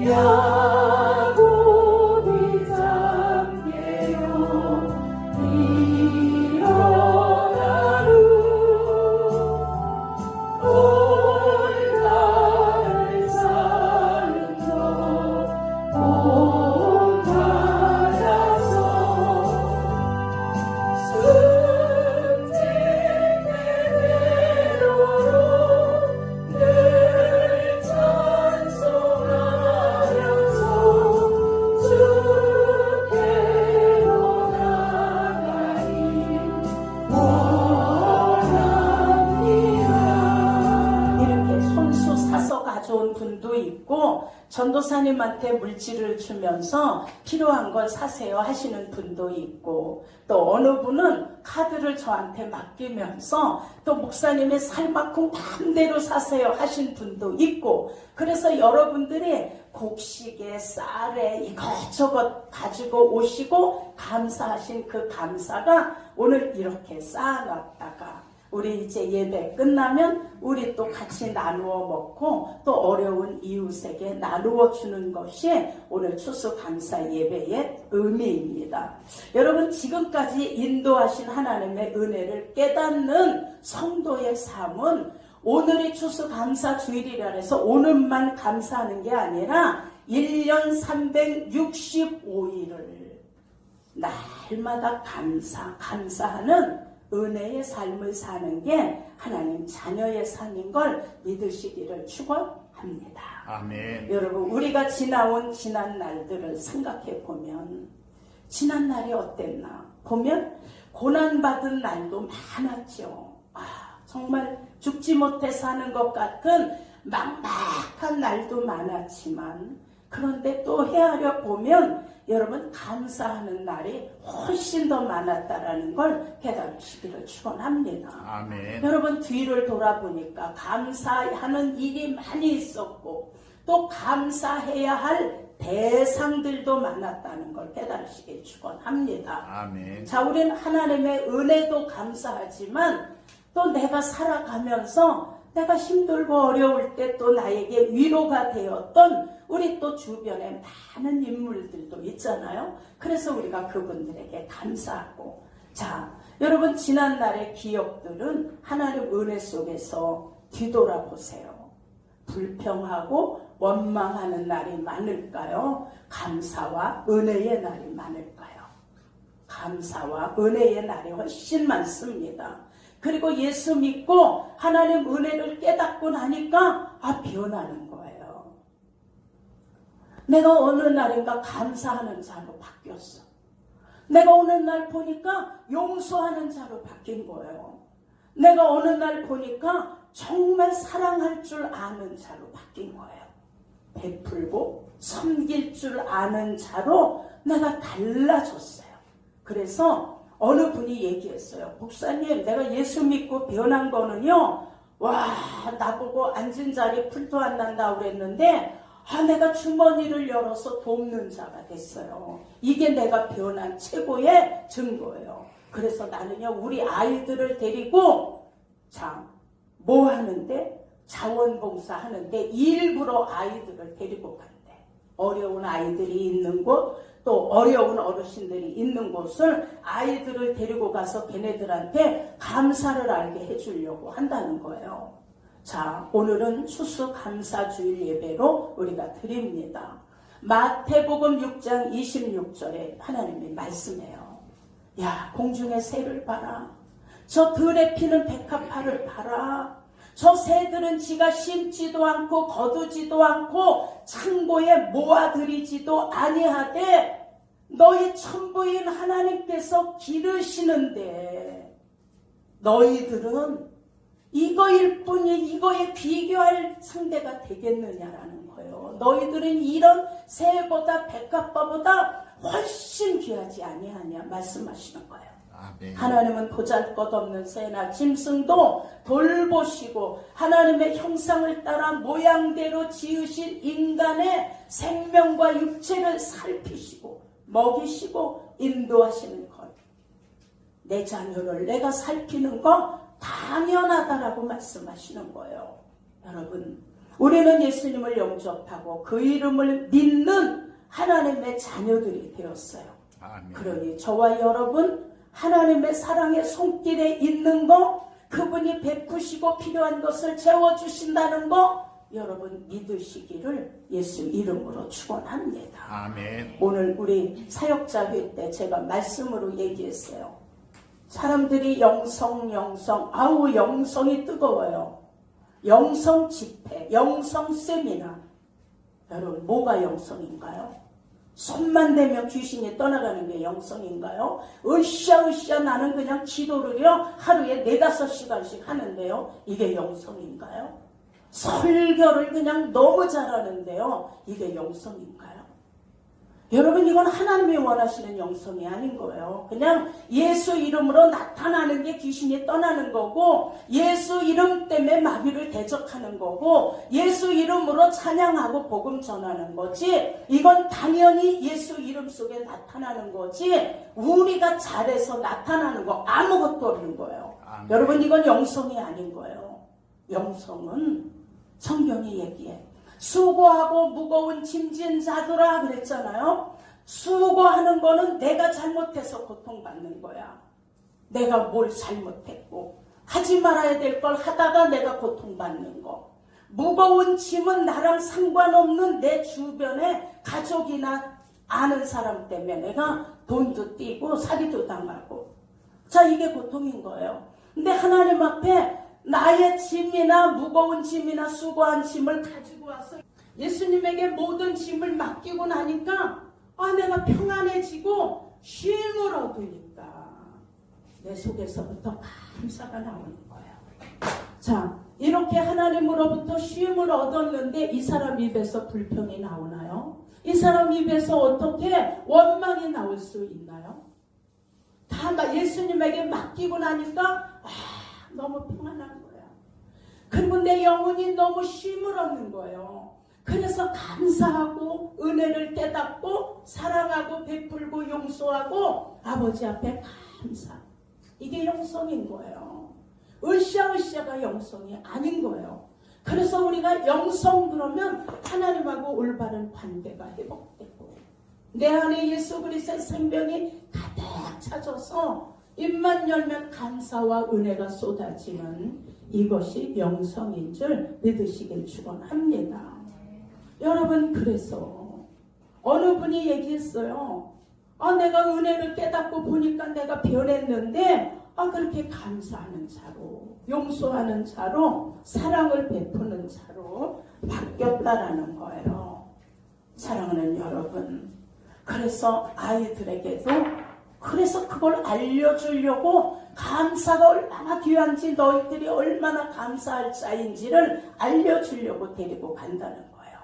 야곱이 잠깨요 일어나루 올가을 산서 봄 받아서 순진대대로로 늘 찬송하면서 주께로 나가기 원합니다. 이렇게 손수 사서 가져온 분도 있고 전도사님한테 물질을 주면서 필요한 걸 사세요 하시는 분도 있고, 또 어느 분은 카드를 저한테 맡기면서 또 목사님의 살만큼 마음대로 사세요 하신 분도 있고, 그래서 여러분들이 곡식에 쌀에 이것저것 가지고 오시고 감사하신 그 감사가 오늘 이렇게 쌓아놨다가 우리 이제 예배 끝나면 우리 또 같이 나누어 먹고 또 어려운 이웃에게 나누어 주는 것이 오늘 추수감사 예배의 의미입니다. 여러분, 지금까지 인도하신 하나님의 은혜를 깨닫는 성도의 삶은 오늘이 추수감사 주일이라 해서 오늘만 감사하는 게 아니라 1년 365일을 날마다 감사하는 은혜의 삶을 사는 게 하나님 자녀의 삶인 걸 믿으시기를 축원합니다. 아멘. 여러분, 우리가 지나온 지난 날들을 생각해 보면 지난 날이 어땠나 보면 고난받은 날도 많았죠. 정말 죽지 못해 사는 것 같은 막막한 날도 많았지만, 그런데 또 헤아려 보면 여러분, 감사하는 날이 훨씬 더 많았다라는 걸 깨달으시기를 축원합니다. 아멘. 여러분, 뒤를 돌아보니까 감사하는 일이 많이 있었고 또 감사해야 할 대상들도 많았다는 걸 깨달으시기를 축원합니다. 아멘. 자, 우리는 하나님의 은혜도 감사하지만 또 내가 살아가면서 내가 힘들고 어려울 때 또 나에게 위로가 되었던 우리 또 주변에 많은 인물들도 있잖아요. 그래서 우리가 그분들에게 감사하고, 자, 여러분, 지난날의 기억들은 하나님 은혜 속에서 뒤돌아보세요. 불평하고 원망하는 날이 많을까요? 감사와 은혜의 날이 많을까요? 감사와 은혜의 날이 훨씬 많습니다. 그리고 예수 믿고 하나님 은혜를 깨닫고 나니까 변하는 거예요. 내가 어느 날인가 감사하는 자로 바뀌었어. 내가 어느 날 보니까 용서하는 자로 바뀐 거예요. 내가 어느 날 보니까 정말 사랑할 줄 아는 자로 바뀐 거예요. 베풀고 섬길 줄 아는 자로 내가 달라졌어요. 그래서 어느 분이 얘기했어요. 목사님, 내가 예수 믿고 변한 거는요, 나보고 앉은 자리 풀도 안 난다고 그랬는데 내가 주머니를 열어서 돕는 자가 됐어요. 이게 내가 변한 최고의 증거예요. 그래서 나는요, 우리 아이들을 데리고 뭐 하는데? 자원봉사 하는데 일부러 아이들을 데리고 간대. 어려운 아이들이 있는 곳, 또 어려운 어르신들이 있는 곳을 아이들을 데리고 가서 걔네들한테 감사를 알게 해주려고 한다는 거예요. 자, 오늘은 추수감사주일 예배로 우리가 드립니다. 마태복음 6장 26절에 하나님이 말씀해요. 야, 공중의 새를 봐라. 저 들에 피는 백합화를 봐라. 저 새들은 지가 심지도 않고 거두지도 않고 창고에 모아들이지도 아니하되 너희 천부인 하나님께서 기르시는데 너희들은 이거일 뿐이 이거에 비교할 상대가 되겠느냐라는 거예요. 너희들은 이런 새보다 백합화보다 훨씬 귀하지 아니하냐 말씀하시는 거예요. 아멘. 하나님은 보잘것없는 새나 짐승도 돌보시고 하나님의 형상을 따라 모양대로 지으신 인간의 생명과 육체를 살피시고 먹이시고 인도하시는 것. 내 자녀를 내가 살피는 거 당연하다라고 말씀하시는 거예요. 여러분, 우리는 예수님을 영접하고 그 이름을 믿는 하나님의 자녀들이 되었어요. 아멘. 그러니 저와 여러분 하나님의 사랑의 손길에 있는 거, 그분이 베푸시고 필요한 것을 채워주신다는 거 여러분 믿으시기를 예수 이름으로 축원합니다. 아멘. 오늘 우리 사역자회 때 제가 말씀으로 얘기했어요. 사람들이 영성 아우 영성이 뜨거워요. 영성 집회, 영성 세미나. 여러분 뭐가 영성인가요? 손만 대면 귀신이 떠나가는 게 영성인가요? 으쌰으쌰 나는 그냥 기도를요 하루에 4-5시간씩 하는데요, 이게 영성인가요? 설교를 그냥 너무 잘하는데요, 이게 영성인가요? 여러분 이건 하나님이 원하시는 영성이 아닌 거예요. 그냥 예수 이름으로 나타나는 게 귀신이 떠나는 거고, 예수 이름 때문에 마귀를 대적하는 거고, 예수 이름으로 찬양하고 복음 전하는 거지, 이건 당연히 예수 이름 속에 나타나는 거지, 우리가 잘해서 나타나는 거 아무것도 없는 거예요. 아멘. 여러분 이건 영성이 아닌 거예요. 영성은 성경이 얘기해. 수고하고 무거운 짐진 자들아 그랬잖아요. 수고하는 거는 내가 잘못해서 고통받는 거야. 내가 뭘 잘못했고 하지 말아야 될 걸 하다가 내가 고통받는 거. 무거운 짐은 나랑 상관없는 내 주변에 가족이나 아는 사람 때문에 내가 돈도 떼고 사기도 당하고. 자, 이게 고통인 거예요. 근데 하나님 앞에 나의 짐이나 무거운 짐이나 수고한 짐을 가지고 와서 예수님에게 모든 짐을 맡기고 나니까 내가 평안해지고 쉼을 얻으니까 내 속에서부터 감사가 나오는 거예요. 자, 이렇게 하나님으로부터 쉼을 얻었는데 이 사람 입에서 불평이 나오나요? 이 사람 입에서 어떻게 원망이 나올 수 있나요? 다 예수님에게 맡기고 나니까 너무 평안한 거야. 그리고 내 영혼이 너무 쉼을 얻는 거예요. 그래서 감사하고 은혜를 깨닫고 사랑하고 베풀고 용서하고 아버지 앞에 감사. 이게 영성인 거예요. 으쌰으쌰가 영성이 아닌 거예요. 그래서 우리가 영성 그러면 하나님하고 올바른 관계가 회복되고 내 안에 예수 그리스도의 생명이 가득 차져서 입만 열면 감사와 은혜가 쏟아지는 이것이 영성인 줄 믿으시길 축원합니다. 여러분 그래서 어느 분이 얘기했어요. 내가 은혜를 깨닫고 보니까 내가 변했는데 그렇게 감사하는 자로 용서하는 자로 사랑을 베푸는 자로 바뀌었다라는 거예요. 사랑하는 여러분, 그래서 아이들에게도 그래서 그걸 알려주려고 감사가 얼마나 귀한지 너희들이 얼마나 감사할 자인지를 알려주려고 데리고 간다는 거예요.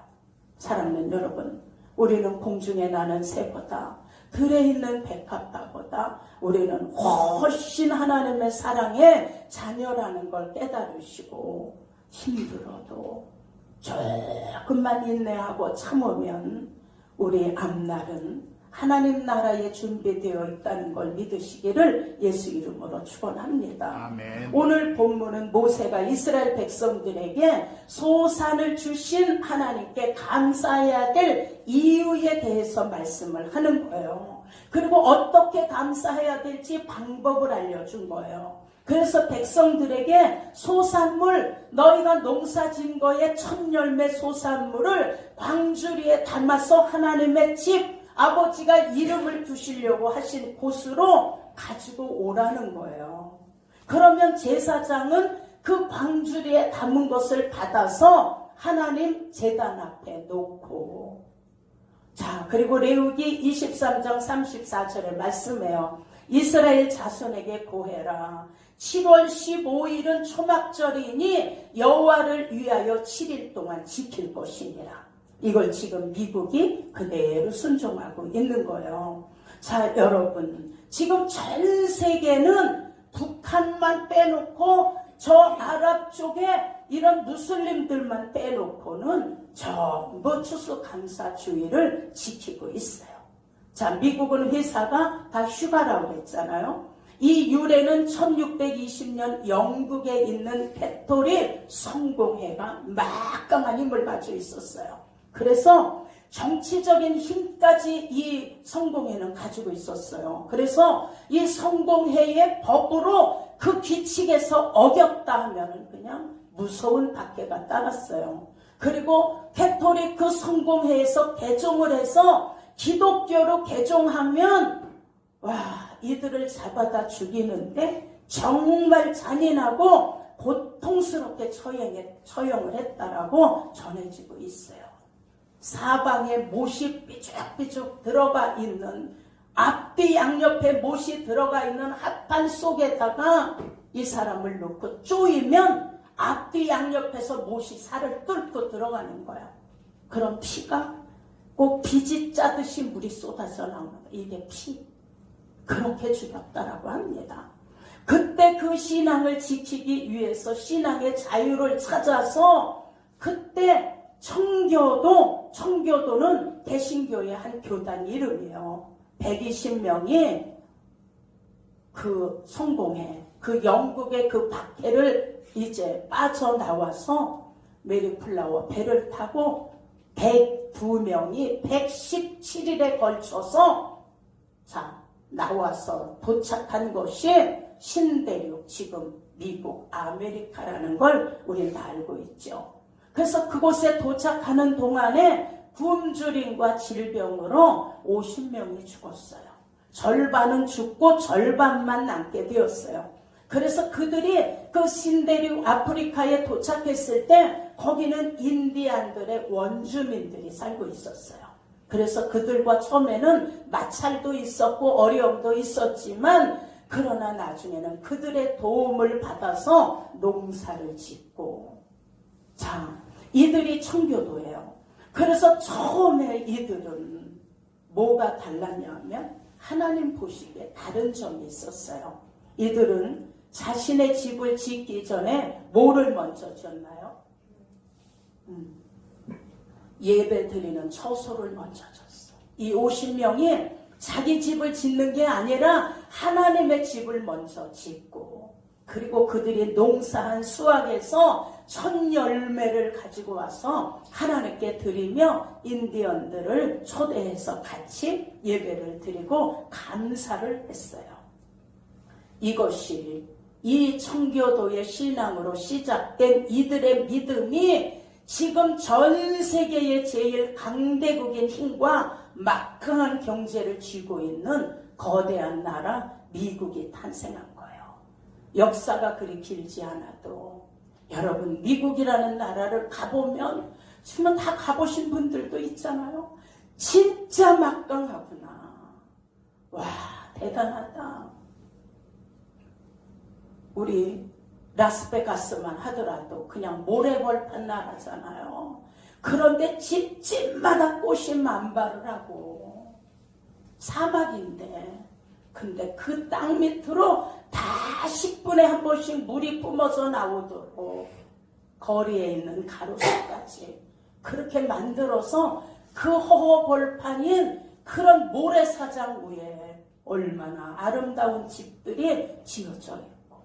사랑하는 여러분, 우리는 공중에 나는 새보다 들에 있는 백합화보다 우리는 훨씬 하나님의 사랑의 자녀라는 걸 깨달으시고 힘들어도 조금만 인내하고 참으면 우리 앞날은 하나님 나라에 준비되어 있다는 걸 믿으시기를 예수 이름으로 축원합니다. 아멘. 오늘 본문은 모세가 이스라엘 백성들에게 소산을 주신 하나님께 감사해야 될 이유에 대해서 말씀을 하는 거예요. 그리고 어떻게 감사해야 될지 방법을 알려준 거예요. 그래서 백성들에게 소산물, 너희가 농사진 거에 첫 열매 소산물을 광주리에 담아서 하나님의 집 아버지가 이름을 두시려고 하신 곳으로 가지고 오라는 거예요. 그러면 제사장은 그 광주리에 담은 것을 받아서 하나님 제단 앞에 놓고, 자, 그리고 레위기 23장 34절에 말씀해요. 이스라엘 자손에게 고해라. 7월 15일은 초막절이니 여호와를 위하여 7일 동안 지킬 것이니라. 이걸 지금 미국이 그대로 순종하고 있는 거예요. 자, 여러분, 지금 전 세계는 북한만 빼놓고 저 아랍 쪽에 이런 무슬림들만 빼놓고는 전부 추수감사주의를 지키고 있어요. 자, 미국은 회사가 다 휴가라고 했잖아요. 이 유래는 1620년 영국에 있는 캐토릭 성공회가 막강한 힘을 가지고 있었어요. 그래서 정치적인 힘까지 이 성공회는 가지고 있었어요. 그래서 이 성공회의 법으로 그 규칙에서 어겼다 하면은 그냥 무서운 박해가 따랐어요. 그리고 캐토릭 그 성공회에서 개종을 해서 기독교로 개종하면 와, 이들을 잡아다 죽이는데 정말 잔인하고 고통스럽게 처형을 했다라고 전해지고 있어요. 사방에 못이 삐죽삐죽 들어가 있는, 앞뒤 양옆에 못이 들어가 있는 합판 속에다가 이 사람을 놓고 쪼이면 앞뒤 양옆에서 못이 살을 뚫고 들어가는 거야. 그럼 피가 꼭 비지 짜듯이 물이 쏟아져 나오는 거야. 이게 피. 그렇게 죽였다라고 합니다. 그때 그 신앙을 지키기 위해서 신앙의 자유를 찾아서 그때 청교도는 개신교의 한 교단 이름이에요. 120명이 그 성공해. 그 영국의 그 박해를 이제 빠져나와서 메리플라워 배를 타고 102명이 117일에 걸쳐서 나와서 도착한 곳이 신대륙, 지금 미국, 아메리카라는 걸 우리는 다 알고 있죠. 그래서 그곳에 도착하는 동안에 굶주림과 질병으로 50명이 죽었어요. 절반은 죽고 절반만 남게 되었어요. 그래서 그들이 그 신대륙 아프리카에 도착했을 때 거기는 인디안들의 원주민들이 살고 있었어요. 그래서 그들과 처음에는 마찰도 있었고 어려움도 있었지만 그러나 나중에는 그들의 도움을 받아서 농사를 짓고 이들이 청교도예요. 그래서 처음에 이들은 뭐가 달랐냐면 하나님 보시기에 다른 점이 있었어요. 이들은 자신의 집을 짓기 전에 뭐를 먼저 지었나요? 예배 드리는 처소를 먼저 졌어. 이 50명이 자기 집을 짓는 게 아니라 하나님의 집을 먼저 짓고, 그리고 그들이 농사한 수확에서 첫 열매를 가지고 와서 하나님께 드리며 인디언들을 초대해서 같이 예배를 드리고 감사를 했어요. 이것이 이 청교도의 신앙으로 시작된 이들의 믿음이 지금 전 세계의 제일 강대국인 힘과 막강한 경제를 쥐고 있는 거대한 나라 미국이 탄생한 거예요. 역사가 그리 길지 않아도 여러분 미국이라는 나라를 가보면 지금 다 가보신 분들도 있잖아요. 진짜 막강하구나. 와, 대단하다. 우리 라스베가스만 하더라도 그냥 모래벌판 나라잖아요. 그런데 집집마다 꽃이 만발을 하고 사막인데, 근데 그 땅 밑으로 다 10분에 한 번씩 물이 뿜어져 나오도록 거리에 있는 가로수까지 그렇게 만들어서 그 허허벌판인 그런 모래사장 위에 얼마나 아름다운 집들이 지어져 있고,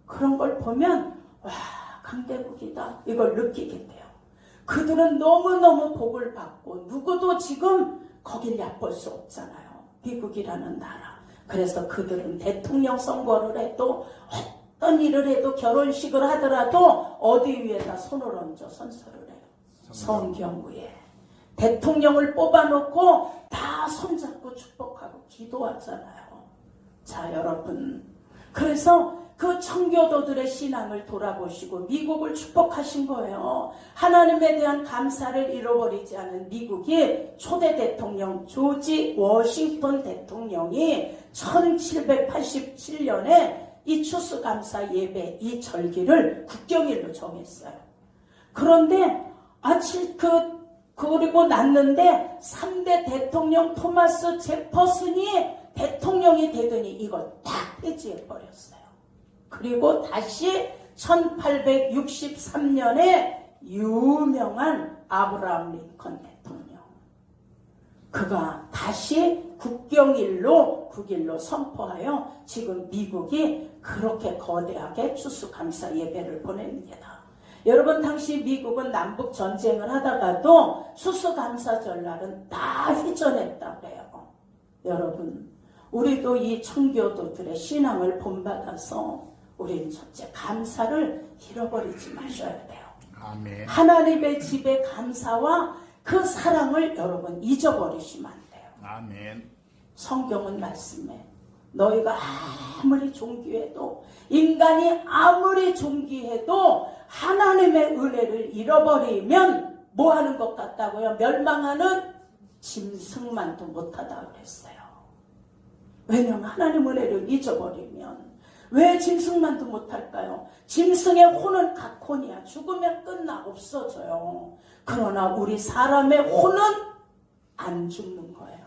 그런 걸 보면 와, 강대국이다 이걸 느끼게 돼요. 그들은 너무너무 복을 받고 누구도 지금 거길 얕볼 수 없잖아요. 미국이라는 나라. 그래서 그들은 대통령 선거를 해도 어떤 일을 해도 결혼식을 하더라도 어디 위에다 손을 얹어 선서를 해요. 성경 위에. 대통령을 뽑아놓고 다 손잡고 축복하고 기도하잖아요. 자, 여러분. 그래서 그 청교도들의 신앙을 돌아보시고 미국을 축복하신 거예요. 하나님에 대한 감사를 잃어버리지 않은 미국이 초대 대통령 조지 워싱턴 대통령이 1787년에 이 추수감사 예배 이 절기를 국경일로 정했어요. 그런데 그리고 났는데 3대 대통령 토마스 제퍼슨이 대통령이 되더니 이걸 딱 해지해버렸어요. 그리고 다시 1863년에 유명한 아브라함 링컨 대통령. 그가 다시 국경일로 국일로 선포하여 지금 미국이 그렇게 거대하게 추수감사 예배를 보냅니다. 여러분, 당시 미국은 남북 전쟁을 하다가도 추수감사절날은 다 휘전했다고 해요. 여러분, 우리도 이 청교도들의 신앙을 본받아서 우리는 첫째 감사를 잃어버리지 마셔야 돼요. 아멘. 하나님의 집에 감사와 그 사랑을 여러분 잊어버리시면 안 돼요. 아멘. 성경은 말씀해 너희가 아무리 존귀해도, 인간이 아무리 존귀해도 하나님의 은혜를 잃어버리면 뭐 하는 것 같다고요? 멸망하는 짐승만도 못하다 그랬어요. 왜냐하면 하나님 은혜를 잊어버리면 왜 짐승만도 못할까요? 짐승의 혼은 각혼이야. 죽으면 끝나, 없어져요. 그러나 우리 사람의 혼은 안 죽는 거예요.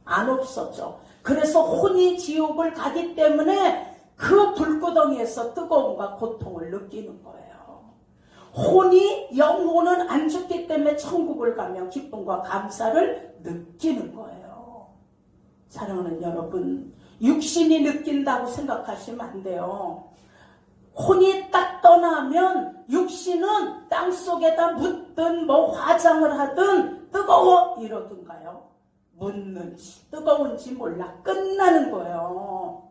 안 없어져. 그래서 혼이 지옥을 가기 때문에 그 불구덩이에서 뜨거움과 고통을 느끼는 거예요. 영혼은 안 죽기 때문에 천국을 가면 기쁨과 감사를 느끼는 거예요. 사랑하는 여러분, 육신이 느낀다고 생각하시면 안 돼요. 혼이 딱 떠나면 육신은 땅속에다 묻든 뭐 화장을 하든 뜨거워 이러든가요? 묻는지 뜨거운지 몰라 끝나는 거예요.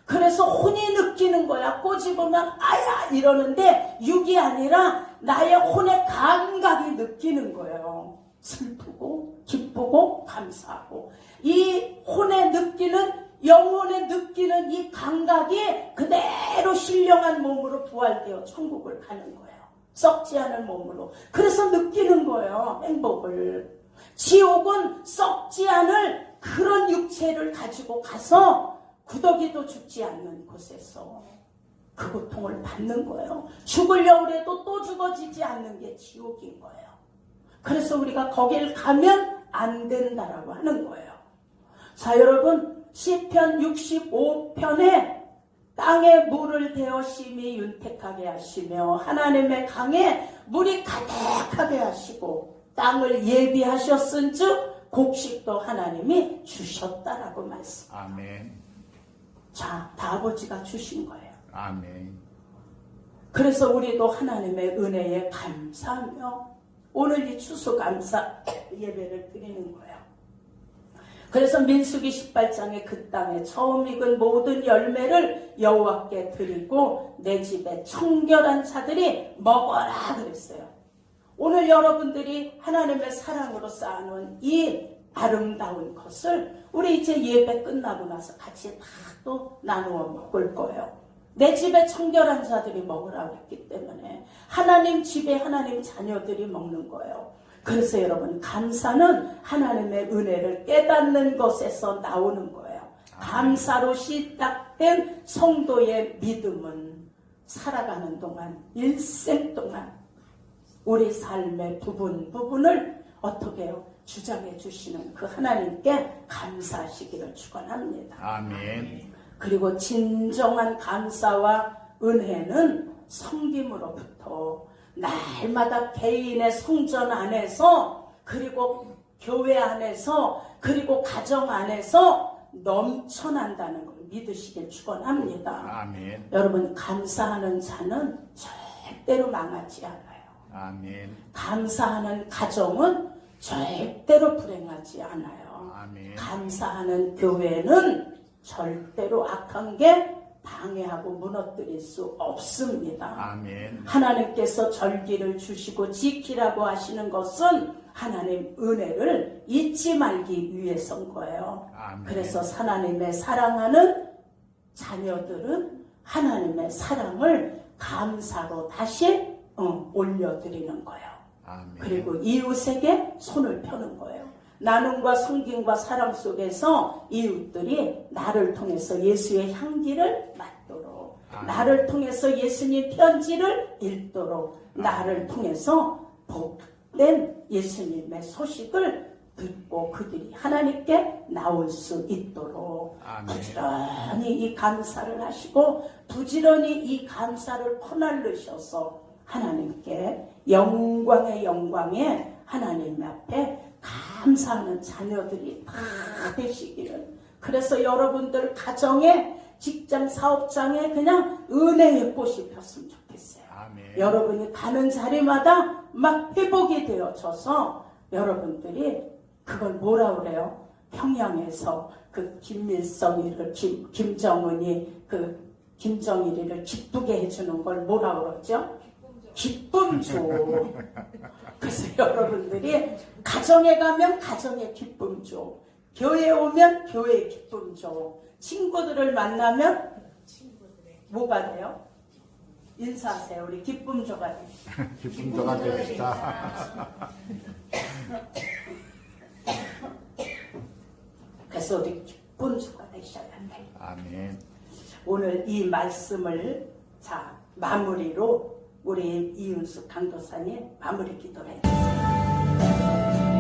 그래서 혼이 느끼는 거야. 꼬집으면 아야 이러는데 육이 아니라 나의 혼의 감각이 느끼는 거예요. 슬프고 기쁘고 감사하고 이 혼에 느끼는, 영혼에 느끼는 이 감각이 그대로 신령한 몸으로 부활되어 천국을 가는 거예요. 썩지 않은 몸으로. 그래서 느끼는 거예요, 행복을. 지옥은 썩지 않을 그런 육체를 가지고 가서 구더기도 죽지 않는 곳에서 그 고통을 받는 거예요. 죽으려고 해도 또 죽어지지 않는 게 지옥인 거예요. 그래서 우리가 거길 가면 안 된다라고 하는 거예요. 자, 여러분, 시편 65편에 땅에 물을 대어 심히 윤택하게 하시며 하나님의 강에 물이 가득하게 하시고 땅을 예비하셨은즉 곡식도 하나님이 주셨다라고 말씀. 아멘. 자, 다 아버지가 주신 거예요. 아멘. 그래서 우리도 하나님의 은혜에 감사하며 오늘 이 추수감사 예배를 드리는 거예요. 그래서 민수기 18장에 그 땅에 처음 익은 모든 열매를 여호와께 드리고 내 집에 청결한 자들이 먹어라 그랬어요. 오늘 여러분들이 하나님의 사랑으로 쌓아놓은 이 아름다운 것을 우리 이제 예배 끝나고 나서 같이 다 또 나누어 먹을 거예요. 내 집에 청결한 자들이 먹으라고 했기 때문에 하나님 집에 하나님 자녀들이 먹는 거예요. 그래서 여러분, 감사는 하나님의 은혜를 깨닫는 것에서 나오는 거예요. 감사로 시작된 성도의 믿음은 살아가는 동안, 일생 동안 우리 삶의 부분을 어떻게 해요? 주장해 주시는 그 하나님께 감사하시기를 축원합니다. 아멘. 그리고 진정한 감사와 은혜는 섬김으로부터 날마다 개인의 성전 안에서, 그리고 교회 안에서, 그리고 가정 안에서 넘쳐난다는 걸 믿으시길 축원합니다. 아멘. 여러분, 감사하는 자는 절대로 망하지 않아요. 아멘. 감사하는 가정은 절대로 불행하지 않아요. 아멘. 감사하는 교회는 절대로 악한 게 방해하고 무너뜨릴 수 없습니다. 아멘. 하나님께서 절기를 주시고 지키라고 하시는 것은 하나님 은혜를 잊지 말기 위해서인 거예요. 아멘. 그래서 하나님의 사랑하는 자녀들은 하나님의 사랑을 감사로 다시 올려드리는 거예요. 아멘. 그리고 이웃에게 손을 펴는 거예요. 나눔과 섬김과 사랑 속에서 이웃들이 나를 통해서 예수의 향기를 맡도록, 나를 통해서 예수님 편지를 읽도록, 나를 통해서 복된 예수님의 소식을 듣고 그들이 하나님께 나올 수 있도록 부지런히 이 감사를 하시고 부지런히 이 감사를 퍼날르셔서 하나님께 영광의 영광에 하나님 앞에 감사하는 자녀들이 다 되시기를. 그래서 여러분들 가정에, 직장, 사업장에 그냥 은혜의 꽃이 폈으면 좋겠어요. 아멘. 여러분이 가는 자리마다 막 회복이 되어져서 여러분들이 그걸 뭐라 그래요? 평양에서 그 김일성이를 김정은이 그 김정일이를 기쁘게 해주는 걸 뭐라 그러죠? 기쁨조. 그래서 여러분들이 가정에 가면 가정에 기쁨조, 교회에 오면 교회에 기쁨조, 친구들을 만나면 뭐가 돼요? 인사하세요. 우리 기쁨조가 돼요. 기쁨조가 됩시다. 그래서 우리 기쁨조가 되셔야 돼요. 아멘. 오늘 이 말씀을 자 마무리로 우리 이윤수 강도사님 마무리 기도를 해주세요.